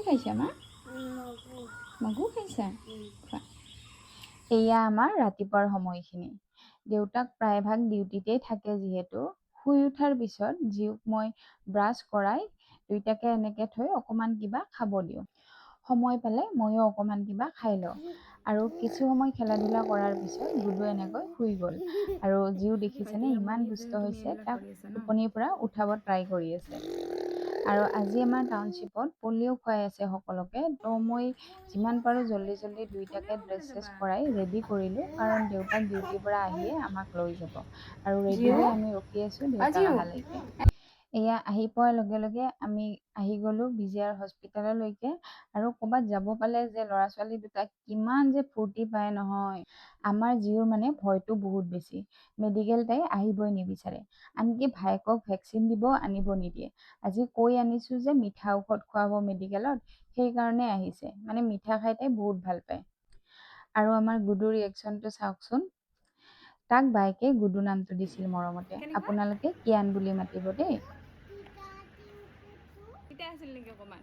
খাইছা মা? মগু খাইছা? খোৱা। এয়া আমাৰ ৰাতিপুৱাৰ সময়খিনি। দেউতাক প্ৰায়ভাগ ডিউটিতেই থাকে যিহেতু শুই উঠাৰ পিছত জীউক মই ব্ৰাছ কৰাই দুইটাকে এনেকে থৈ অকণমান কিবা খাব দিওঁ। সময় পালে ময়ো অকণমান কিবা খাই লওঁ। আৰু কিছু সময় খেলা ধূলা কৰাৰ পিছত গুডু এনেকৈ শুই গ'ল। আৰু জীউ দেখিছেনে ইমান দুষ্ট হৈছে, তাক টোপনিৰ পৰা উঠাব ট্ৰাই কৰি আছে। আৰু আজি আমাৰ টাউনশ্বিপত পলিঅ' খুৱাই আছে সকলোকে, তো মই যিমান পাৰোঁ জল্দি জল্দি দুইটাকে ড্ৰেছ চেছ কৰাই ৰেডি কৰিলোঁ, কাৰণ দেউতাক ডিউটিৰ পৰা আহিয়ে আমাক লৈ যাব। আৰু ৰেডি হৈ আমি ৰখি আছোঁ দেউতাক অহালৈকে। এয়া আহি পোৱাৰ লগে লগে আমি আহি গ'লোঁ বিজয়াৰ হস্পিটেললৈকে। আৰু ক'ৰবাত যাব পালে যে ল'ৰা ছোৱালী দুটাক কিমান যে ফূৰ্তি পায় নহয়। আমাৰ জীউৰ মানে ভয়টো বহুত বেছি। মেডিকেল তাই আহিবই নিবিচাৰে, আনকি ভায়েকক ভেকচিন দিব আনিব নিদিয়ে। আজি কৈ আনিছোঁ যে মিঠা ঔষধ খুৱাব মেডিকেলত, সেইকাৰণে আহিছে। মানে মিঠা খাই তাই বহুত ভাল পায়। আৰু আমাৰ গুডুৰ ৰিয়েকশ্যনটো চাওকচোন। তাক বাইকে গুডু নামটো দিছিল মৰমতে। আপোনালোকে কিয়ান বুলি মাতিব দেই। আছিল নেকি অকণমান?